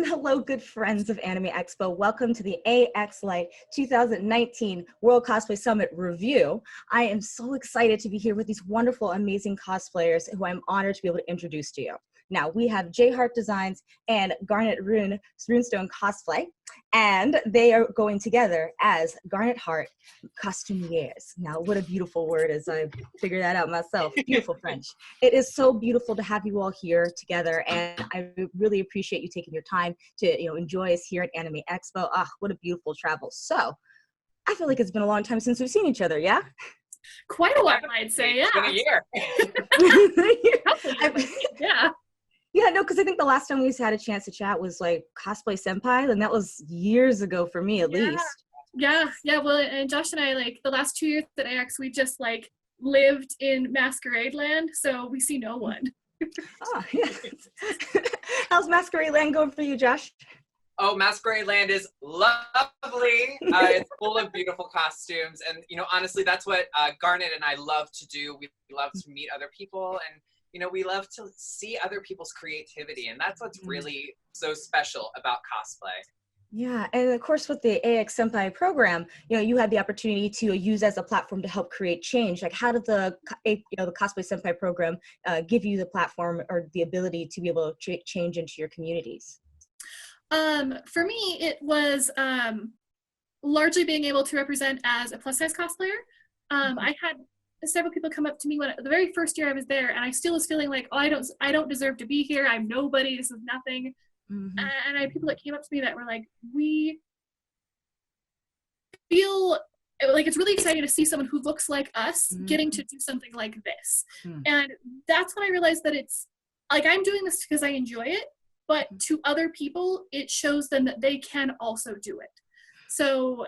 And hello, good friends of Anime Expo. Welcome to the AX Lite 2019 World Cosplay Summit review. I am so excited to be here with these wonderful, amazing cosplayers who I'm honored to be able to introduce to you. Now, we have JHart Designs and Garnet Runestone Cosplay, and they are going together as GarnetHart Costumiers. Now, what a beautiful word, as I figured that out myself. Beautiful French. It is so beautiful to have you all here together, and I really appreciate you taking your time to enjoy us here at Anime Expo. Ah, what a beautiful travel. So, I feel like it's been a long time since we've seen each other, yeah? Quite a while, I'd say, yeah. It's been a year. Yeah. Yeah, no, because I think the last time we had a chance to chat was like Cosplay Senpai, and that was years ago for me, at least. Yeah. Well, and Josh and I, like, the last 2 years at AX, we just, like, lived in Masquerade Land, so we see no one. Oh, yeah. How's Masquerade Land going for you, Josh? Oh, Masquerade Land is lovely. It's full of beautiful costumes. And, honestly, that's what Garnet and I love to do. We love to meet other people, and we love to see other people's creativity, and that's what's really so special about cosplay. Yeah, and of course with the AX Senpai program, you had the opportunity to use as a platform to help create change. Like, how did the Cosplay Senpai program give you the platform or the ability to be able to change into your communities? For me, it was largely being able to represent as a plus-size cosplayer. I had several people come up to me the very first year I was there, and I still was feeling like, oh, I don't deserve to be here. I'm nobody. This is nothing. And I had people that came up to me that were like, we feel like it's really exciting to see someone who looks like us getting to do something like this. And that's when I realized that it's like, I'm doing this because I enjoy it, but to other people, it shows them that they can also do it. So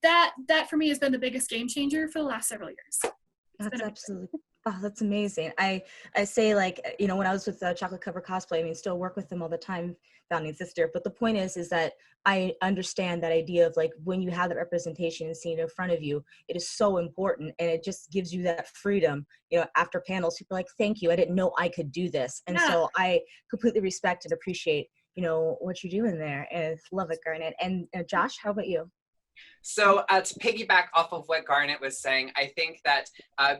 that for me has been the biggest game changer for the last several years. That's absolutely, that's amazing. I say, like, when I was with Chocolate Cover Cosplay, I mean, still work with them all the time, founding sister. But the point is that I understand that idea of, like, when you have that representation and seeing it in front of you, it is so important, and it just gives you that freedom. After panels, people are like, thank you, I didn't know I could do this. And so I completely respect and appreciate, what you're doing there, and love it, Garnet. And Josh, how about you? So to piggyback off of what Garnet was saying, I think that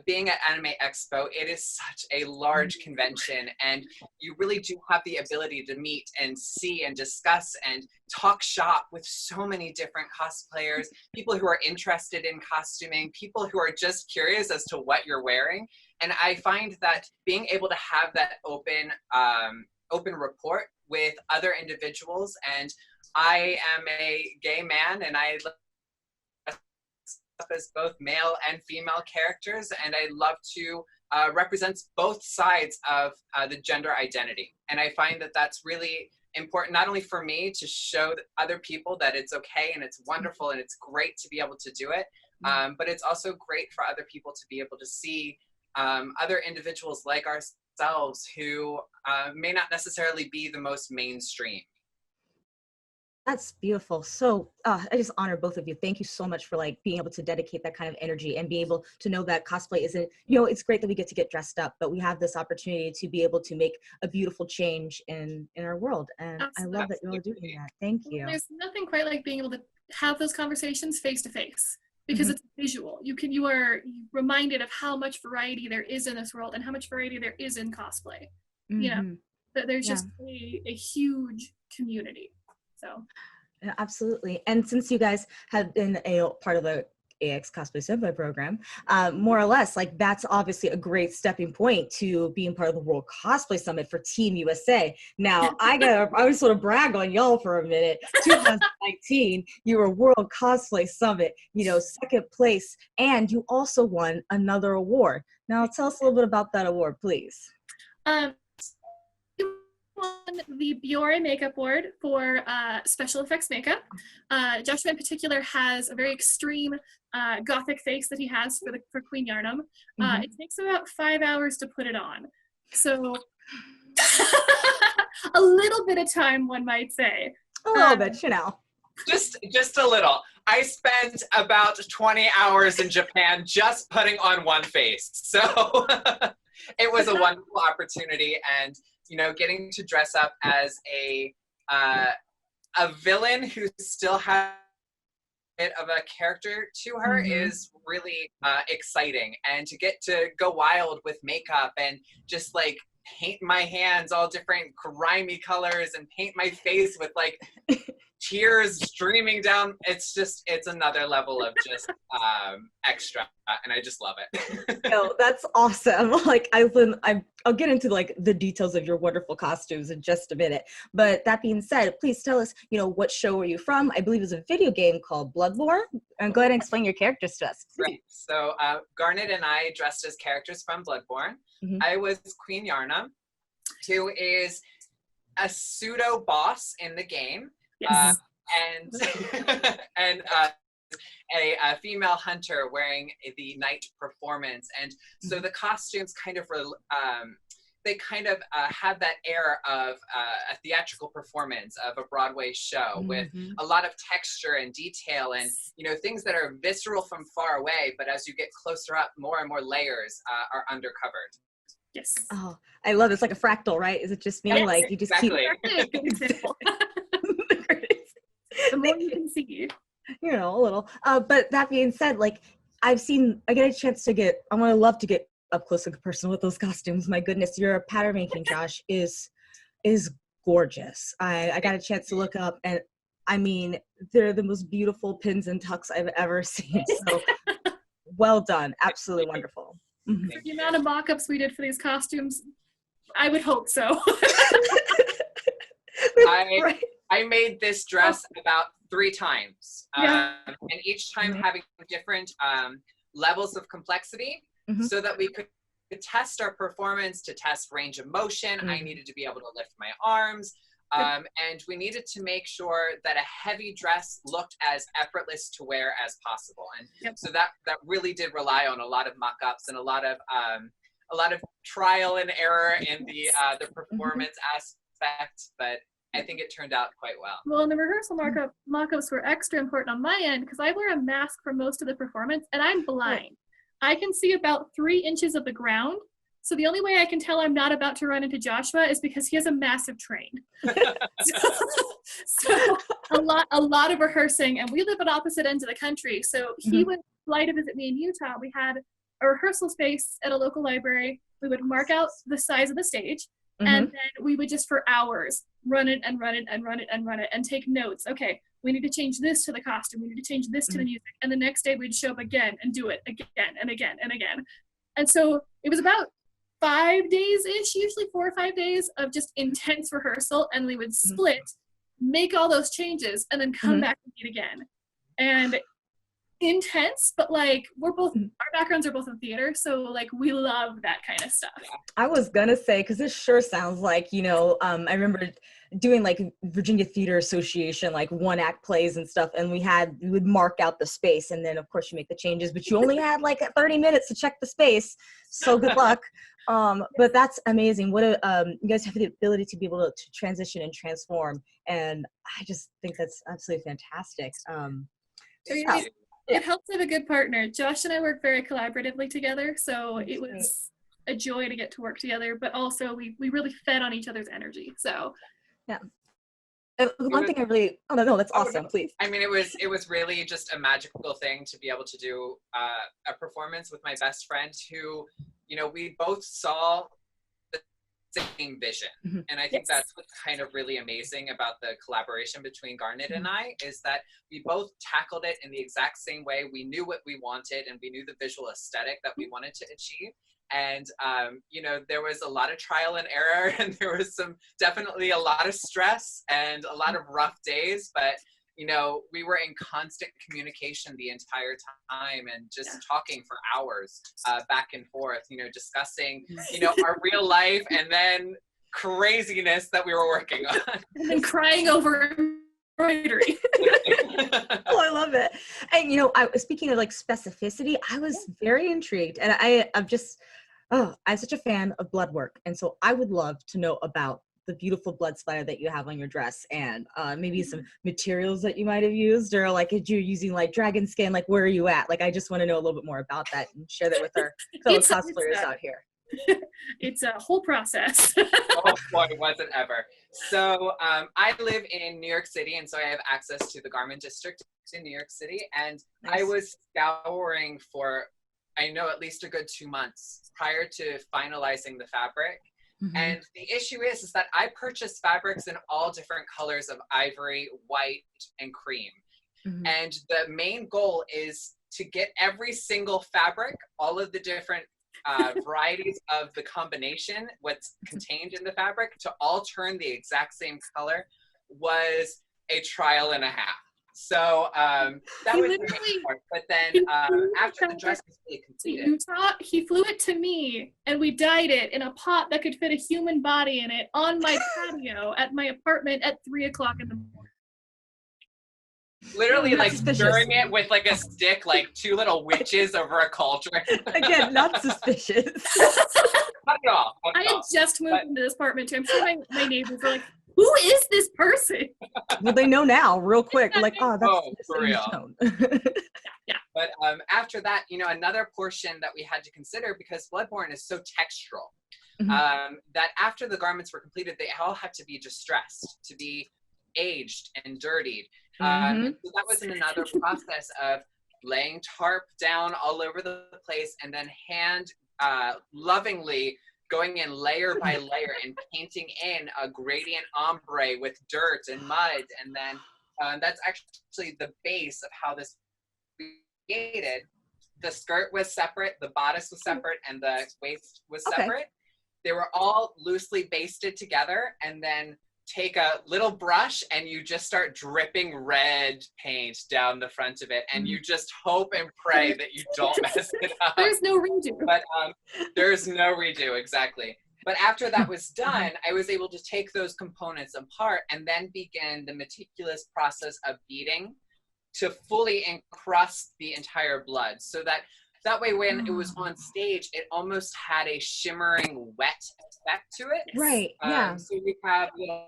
being at Anime Expo, it is such a large convention, and you really do have the ability to meet and see and discuss and talk shop with so many different cosplayers, people who are interested in costuming, people who are just curious as to what you're wearing. And I find that being able to have that open rapport with other individuals, and I am a gay man, and I as both male and female characters, and I love to represent both sides of the gender identity. And I find that that's really important, not only for me to show other people that it's okay and it's wonderful and it's great to be able to do it, but it's also great for other people to be able to see other individuals like ourselves who may not necessarily be the most mainstream. That's beautiful. So I just honor both of you. Thank you so much for, like, being able to dedicate that kind of energy and be able to know that cosplay isn't, it's great that we get dressed up, but we have this opportunity to be able to make a beautiful change in our world. And absolutely. I love that you're all doing that. Thank you. There's nothing quite like being able to have those conversations face to face, because it's visual. You are reminded of how much variety there is in this world and how much variety there is in cosplay. That there's just a huge community. So, yeah, absolutely. And since you guys have been a part of the AX Cosplay Senpai program, more or less, like, that's obviously a great stepping point to being part of the World Cosplay Summit for Team USA. Now, I just sort of brag on y'all for a minute. 2019, you were World Cosplay Summit, second place, and you also won another award. Now, tell us a little bit about that award, please. Won the Biore Makeup Award for special effects makeup. Joshua in particular has a very extreme gothic face that he has for Queen Yarnum. It takes about 5 hours to put it on. So a little bit of time, one might say. A little bit, Just a little. I spent about 20 hours in Japan just putting on one face. So it was a wonderful opportunity, and getting to dress up as a a villain who still has a bit of a character to her is really exciting. And to get to go wild with makeup and just like paint my hands all different grimy colors and paint my face with like tears streaming down, it's another level of just extra, and I just love it. No, that's awesome. Like I'll get into like the details of your wonderful costumes in just a minute. But that being said, please tell us, what show are you from? I believe it's a video game called Bloodborne. And go ahead and explain your characters to us. Right. So Garnet and I dressed as characters from Bloodborne. I was Queen Yarna, who is a pseudo boss in the game. Yes. And a female hunter wearing the knight performance, and so the costumes kind of have that air of a theatrical performance of a Broadway show with a lot of texture and detail, and things that are visceral from far away, but as you get closer up, more and more layers are undercovered. Yes. Oh, I love it. It's like a fractal, right? Is it just me? Yes, like you just exactly. Good example. The more you can see. A little. But that being said, like I get a chance to I want to love to get up close and personal with those costumes. My goodness, your pattern making, Josh, is gorgeous. I got a chance to look up, and I mean, they're the most beautiful pins and tucks I've ever seen. So well done. Absolutely wonderful. For the amount of mock-ups we did for these costumes, I would hope so. I made this dress about 3 times, and each time having different levels of complexity, so that we could test our performance, to test range of motion. I needed to be able to lift my arms, and we needed to make sure that a heavy dress looked as effortless to wear as possible. And so that really did rely on a lot of mock-ups and a lot of trial and error in the performance aspect, but I think it turned out quite well. Well, and the rehearsal mock-ups were extra important on my end because I wear a mask for most of the performance, and I'm blind. I can see about 3 inches of the ground, so the only way I can tell I'm not about to run into Joshua is because he has a massive train. so a lot of rehearsing, and we live at opposite ends of the country, so he would fly to visit me in Utah. We had a rehearsal space at a local library. We would mark out the size of the stage, and then we would just for hours run it and take notes. Okay, we need to change this to the costume. We need to change this to the music. And the next day we'd show up again and do it again and again and again. And so it was about 5 days-ish, usually 4 or 5 days of just intense rehearsal. And we would split, make all those changes, and then come back and meet again. And intense, but like our backgrounds are both in theater, so like we love that kind of stuff. I was gonna say, because this sure sounds like I remember doing like Virginia Theater Association like 1-act plays and stuff, and we would mark out the space, and then of course you make the changes, but you only had like 30 minutes to check the space, so good luck. But that's amazing. What you guys have the ability to be able to transition and transform, and I just think that's absolutely fantastic. It helps to have a good partner. Josh and I work very collaboratively together, so it was a joy to get to work together, but also we really fed on each other's energy. So yeah. One thing I really that's awesome. Please. I mean, it was really just a magical thing to be able to do a performance with my best friend who, we both saw the same vision. And I think that's what's kind of really amazing about the collaboration between Garnet and I, is that we both tackled it in the exact same way. We knew what we wanted, and we knew the visual aesthetic that we wanted to achieve. And, there was a lot of trial and error, and there was definitely a lot of stress and a lot of rough days, but we were in constant communication the entire time, and just talking for hours back and forth, discussing, our real life and then craziness that we were working on. And then crying over embroidery. Oh, I love it. And, speaking of like specificity, I was very intrigued, and I'm such a fan of blood work. And so I would love to know about the beautiful blood splatter that you have on your dress, and maybe some materials that you might have used, or like if you're using like dragon skin, like where are you at? Like I just want to know a little bit more about that and share that with our fellow cosplayers out here. It's a whole process. Oh boy, was it ever. So I live in New York City, and so I have access to the garment district in New York City. And I was scouring for, I know, at least a good 2 months prior to finalizing the fabric. And the issue is that I purchased fabrics in all different colors of ivory, white, and cream. And the main goal is to get every single fabric, all of the different varieties of the combination, what's contained in the fabric, to all turn the exact same color, was a trial and a half. So that was the main part. But then after the dress was really completed, he flew it to me, and we dyed it in a pot that could fit a human body in it on my patio at my apartment at 3 o'clock in the morning. Literally, like, stirring it with like a stick, like 2 little witches over a cauldron. Again, not suspicious. Not at all. I had just moved into this apartment too. I'm sure my neighbors were like, "Who is this person?" Well, they know now, real quick. Like, oh, that's for real. Tone. Yeah. But after that, you know, another portion that we had to consider, because Bloodborne is so textural, that after the garments were completed, they all had to be distressed, to be aged and dirtied. So that was another process of laying tarp down all over the place, and then lovingly going in layer by layer and painting in a gradient ombre with dirt and mud. And then that's actually the base of how this was created. The skirt was separate, the bodice was separate, and the waist was separate. They were all loosely basted together, and then take a little brush and you just start dripping red paint down the front of it, and you just hope and pray that you don't mess it up. There's no redo. But there's no redo, exactly. But after that was done, I was able to take those components apart and then begin the meticulous process of beading to fully encrust the entire blood, so that way when it was on stage, it almost had a shimmering wet effect to it. Right, yeah. So we have little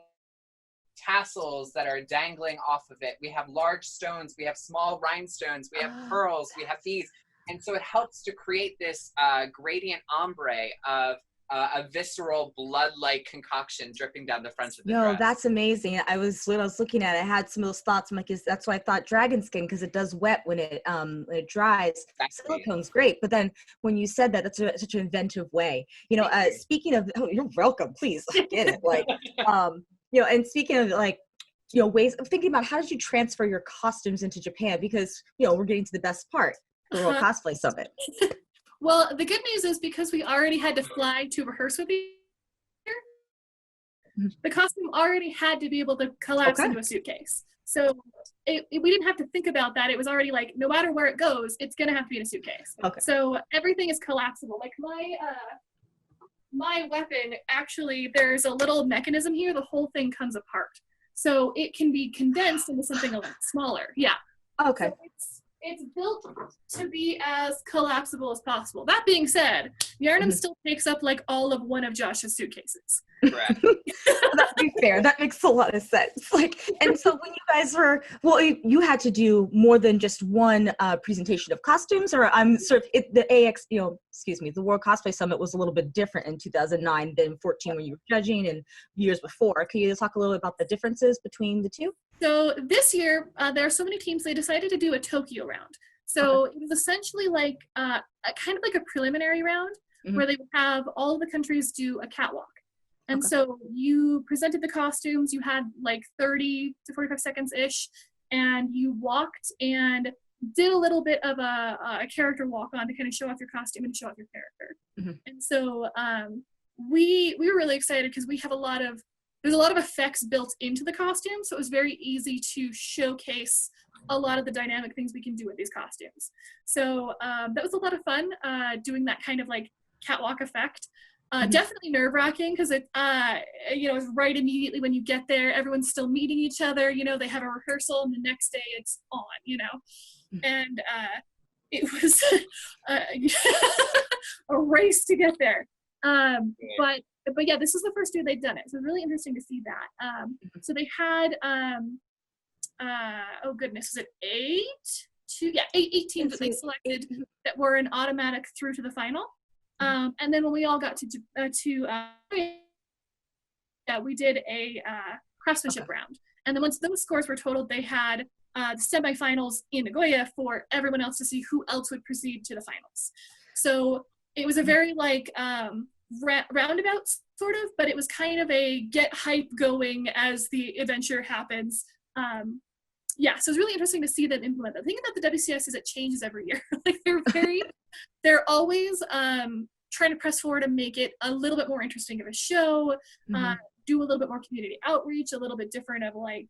tassels that are dangling off of it. We have large stones, we have small rhinestones, we have pearls, we have these. And so it helps to create this gradient ombre of a visceral blood-like concoction dripping down the front of the dress. That's amazing. When I was looking at it, I had some of those thoughts. I'm like, that's why I thought dragon skin, because it does wet when it dries. Exactly. Silicone's great, but then when you said that, that's such an inventive way. You know, speaking of, you're welcome. Please, I get it. Like, you know, and speaking of like, you know, ways of thinking about how did you transfer your costumes into Japan? Because, you know, we're getting to the best part, the World Cosplay Summit. Well, the good news is, because we already had to fly to rehearse with you, the costume already had to be able to collapse into a suitcase. So we didn't have to think about that. It was already like, no matter where it goes, it's going to have to be in a suitcase. So everything is collapsible. Like my weapon, actually, there's a little mechanism here. The whole thing comes apart. So it can be condensed into something a lot smaller. Yeah. Okay. So it's built to be as collapsible as possible. That being said, Yarnum still takes up like all of one of Josh's suitcases. Correct. That's fair. That makes a lot of sense. Like, and so when you guys were, you had to do more than just one presentation of costumes, or I'm sort of the the World Cosplay Summit was a little bit different in 2009 than 14 when you were judging and years before. Can you talk a little bit about the differences between the two? So this year, there are so many teams, they decided to do a Tokyo round. So it was essentially like a kind of like a preliminary round where they would have all of the countries do a catwalk. And so you presented the costumes, you had like 30 to 45 seconds-ish, and you walked and did a little bit of a character walk-on to kind of show off your costume and show off your character. And so we were really excited because we have there's a lot of effects built into the costume, so it was very easy to showcase a lot of the dynamic things we can do with these costumes. So that was a lot of fun, doing that kind of like catwalk effect. Definitely nerve-wracking because it's right immediately when you get there, everyone's still meeting each other, you know, they have a rehearsal and the next day it's on, you know. And it was a race to get there. But yeah, this is the first year they've done it. So it's really interesting to see that. So they had, was it 8 teams that they selected that were an automatic through to the final. And then when we all got to we did a craftsmanship round. And then once those scores were totaled, they had the semifinals in Nagoya for everyone else to see who else would proceed to the finals. So it was a very like roundabout sort of, but it was kind of a get hype going as the adventure happens. Yeah, so it's really interesting to see them implement that. The thing about the WCS is it changes every year. Like they're always trying to press forward and make it a little bit more interesting of a show, do a little bit more community outreach, a little bit different of like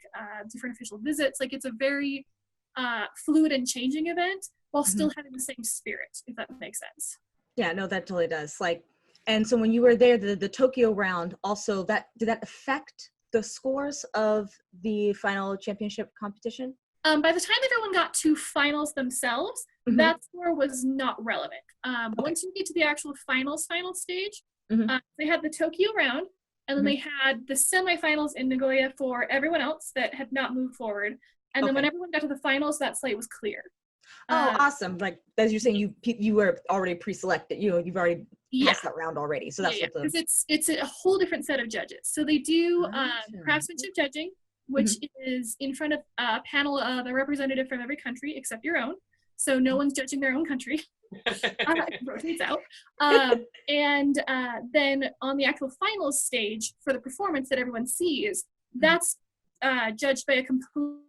different official visits. Like it's a very fluid and changing event while still having the same spirit, if that makes sense. Yeah, no, that totally does. Like, and so when you were there, the Tokyo round also, did that affect the scores of the final championship competition? By the time everyone got to finals themselves, that score was not relevant. Once you get to the actual final stage, they had the Tokyo round, and then they had the semifinals in Nagoya for everyone else that had not moved forward. And then when everyone got to the finals, that slate was clear. Oh, awesome. Like, as you're saying, you were already pre-selected, you've already passed that round already. So that's what it's a whole different set of judges. So they do craftsmanship judging, which is in front of a panel of a representative from every country except your own. So no one's judging their own country. It rotates out. And then on the actual finals stage for the performance that everyone sees, that's judged by a completely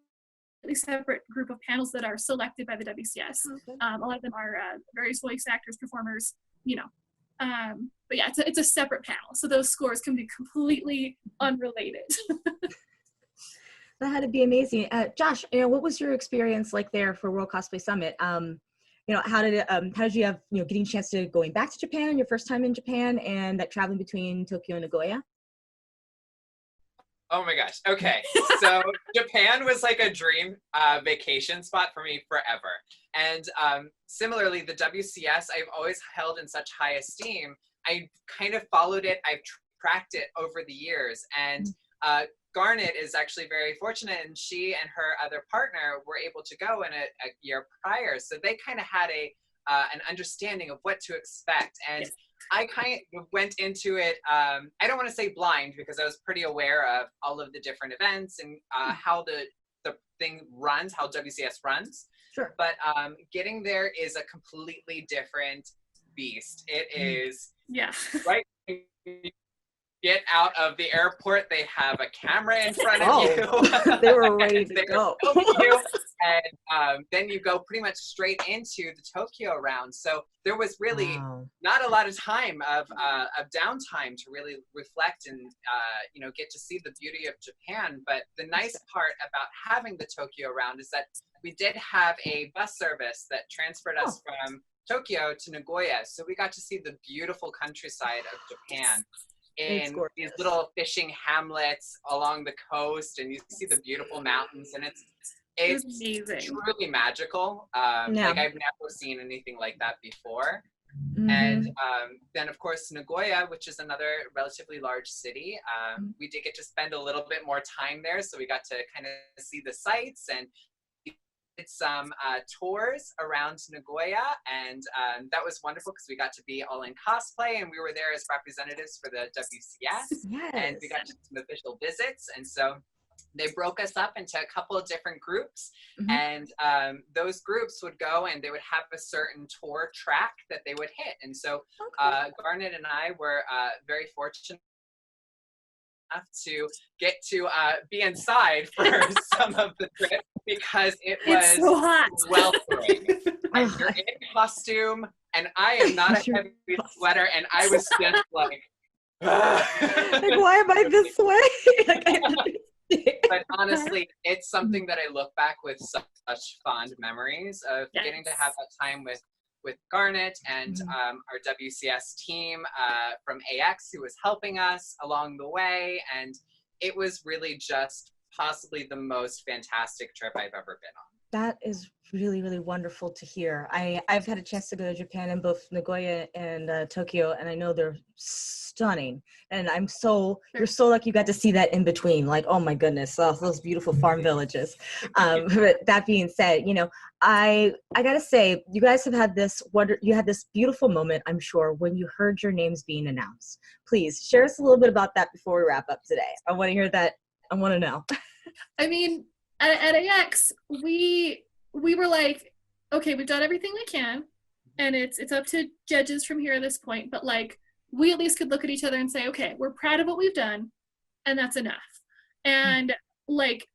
separate group of panels that are selected by the WCS. A lot of them are various voice actors, performers, you know. But yeah, it's a separate panel. So those scores can be completely unrelated. That had to be amazing. Josh, what was your experience like there for World Cosplay Summit? How did you have, getting a chance to going back to Japan, your first time in Japan, and that traveling between Tokyo and Nagoya? Oh my gosh. Okay. So Japan was like a dream vacation spot for me forever. And similarly, the WCS, I've always held in such high esteem. I kind of followed it. I've tracked it over the years. And Garnet is actually very fortunate, and she and her other partner were able to go in a year prior. So they kind of had an understanding of what to expect. And I kind of went into it, I don't want to say blind, because I was pretty aware of all of the different events and how the thing runs, how WCS runs. Sure. But getting there is a completely different beast. It is right. Get out of the airport, they have a camera in front of you. They were ready to go. And then you go pretty much straight into the Tokyo round. So there was really not a lot of time of downtime to really reflect and get to see the beauty of Japan. But the nice part about having the Tokyo round is that we did have a bus service that transferred us from Tokyo to Nagoya. So we got to see the beautiful countryside of Japan in these little fishing hamlets along the coast, and you see the beautiful mountains, and it's amazing. Truly magical. Like I've never seen anything like that before. And then of course Nagoya, which is another relatively large city, we did get to spend a little bit more time there, so we got to kind of see the sights and did some tours around Nagoya, and that was wonderful because we got to be all in cosplay, and we were there as representatives for the WCS, and we got to some official visits. And so they broke us up into a couple of different groups, and those groups would go and they would have a certain tour track that they would hit. And so Garnet and I were very fortunate to get to be inside for some of the trip, because it was so hot. Weltering. And you're in costume, and I am not a heavy sweater, and I was just like, why am I this way? But honestly, it's something that I look back with such fond memories of getting to have that time with Garnet and our WCS team from AX, who was helping us along the way. And it was really just possibly the most fantastic trip I've ever been on. That is really, really wonderful to hear. I've had a chance to go to Japan in both Nagoya and Tokyo, and I know they're stunning. And you're so lucky you got to see that in between. Like, oh my goodness, those beautiful farm villages. But that being said, I gotta say, you guys have had you had this beautiful moment, I'm sure, when you heard your names being announced. Please share us a little bit about that before we wrap up today. I want to hear that. I want to know. I mean, at AX, we were like, okay, we've done everything we can, and it's up to judges from here at this point, but like, we at least could look at each other and say, okay, we're proud of what we've done, and that's enough. And like,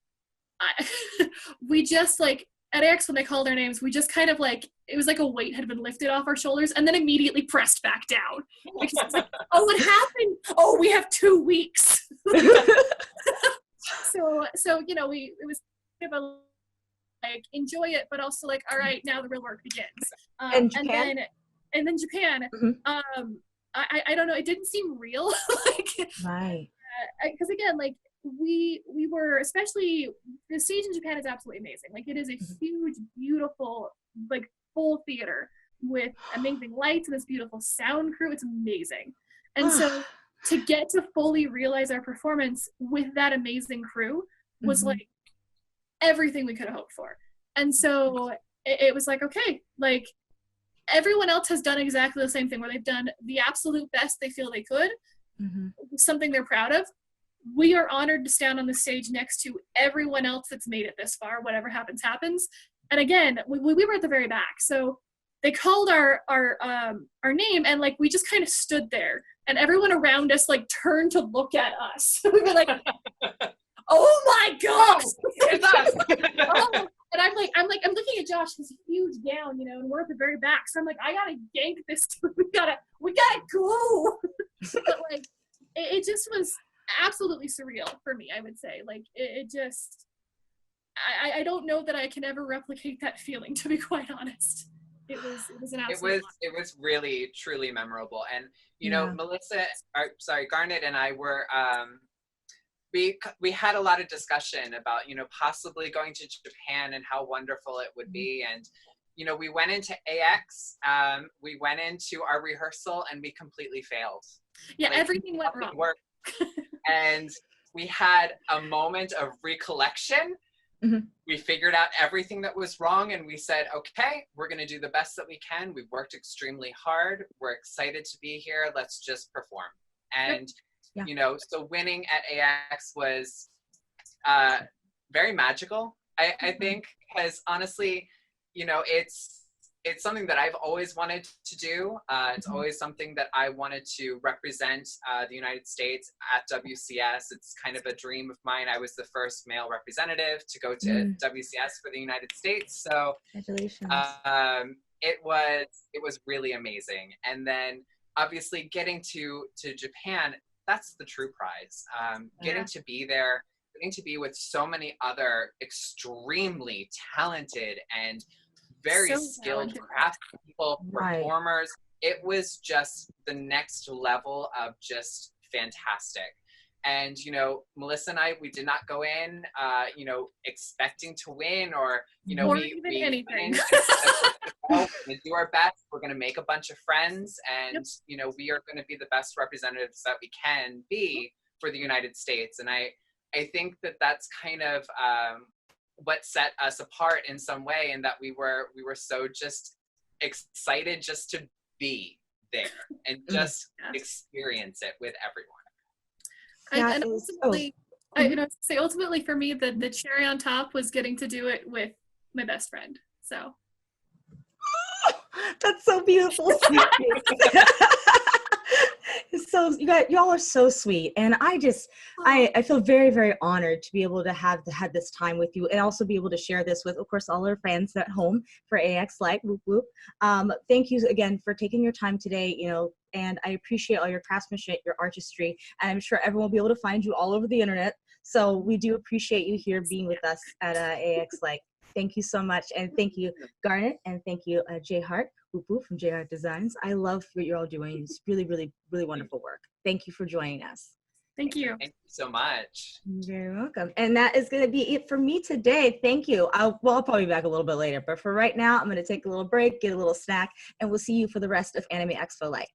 we just like, at AX, when they called our names, we just kind of like, it was like a weight had been lifted off our shoulders and then immediately pressed back down. Because like, oh, what happened? Oh, we have 2 weeks. So it was kind of a, like, enjoy it, but also like, all right, now the real work begins. And Japan? And then Japan, I don't know, it didn't seem real. Like, right. Because again, like, we were, especially the stage in Japan is absolutely amazing. Like, it is a huge, beautiful, like, full theater with amazing lights and this beautiful sound crew. It's amazing. And so to get to fully realize our performance with that amazing crew was like everything we could have hoped for. And so it was like, okay, like, everyone else has done exactly the same thing, where they've done the absolute best they feel they could, something they're proud of. We are honored to stand on the stage next to everyone else that's made it this far. Whatever happens, happens. And again, we were at the very back, so they called our name, and like, we just kind of stood there, and everyone around us like turned to look at us. We were like, oh my gosh. Oh. And I'm looking at Josh, this huge gown, and we're at the very back. So I'm like, I gotta yank this. We gotta go. But like, it just was absolutely surreal for me, I would say. Like, it just, I don't know that I can ever replicate that feeling, to be quite honest. It was an absolute it was really, truly memorable. And Garnet and I were we had a lot of discussion about possibly going to Japan and how wonderful it would be. And we went into AX, we went into our rehearsal, and we completely failed. Yeah, like, everything went wrong. And we had a moment of recollection. We figured out everything that was wrong, and we said, okay, we're going to do the best that we can. We've worked extremely hard. We're excited to be here. Let's just perform. And, so winning at AX was very magical, I think, because honestly, it's something that I've always wanted to do. It's always something that I wanted to represent the United States at WCS. It's kind of a dream of mine. I was the first male representative to go to WCS for the United States. So congratulations. It was really amazing. And then obviously getting to Japan, that's the true prize. Getting to be there, getting to be with so many other extremely talented and very skilled craft people, performers. It was just the next level of just fantastic. And, Melissa and I, we did not go in, expecting to win or, we anything. We're going to do our best. We're going to make a bunch of friends, and, we are going to be the best representatives that we can be for the United States. And I think that that's kind of, what set us apart in some way, and that we were so just excited just to be there and just experience it with everyone. And ultimately, ultimately for me, the cherry on top was getting to do it with my best friend. So that's so beautiful. So y'all are so sweet, and I feel very, very honored to be able to have had this time with you, and also be able to share this with, of course, all our fans at home for AX Lite. Whoop whoop. Thank you again for taking your time today. And I appreciate all your craftsmanship, your artistry, and I'm sure everyone will be able to find you all over the internet. So we do appreciate you here being with us at AX Lite. Thank you so much, and thank you, Garnet, and thank you, JHart, from JHart Designs. I love what you're all doing. It's really, really, really wonderful work. Thank you for joining us. Thank you. Thank you so much. You're welcome. And that is going to be it for me today. Thank you. I'll probably be back a little bit later, but for right now, I'm going to take a little break, get a little snack, and we'll see you for the rest of Anime Expo Lite.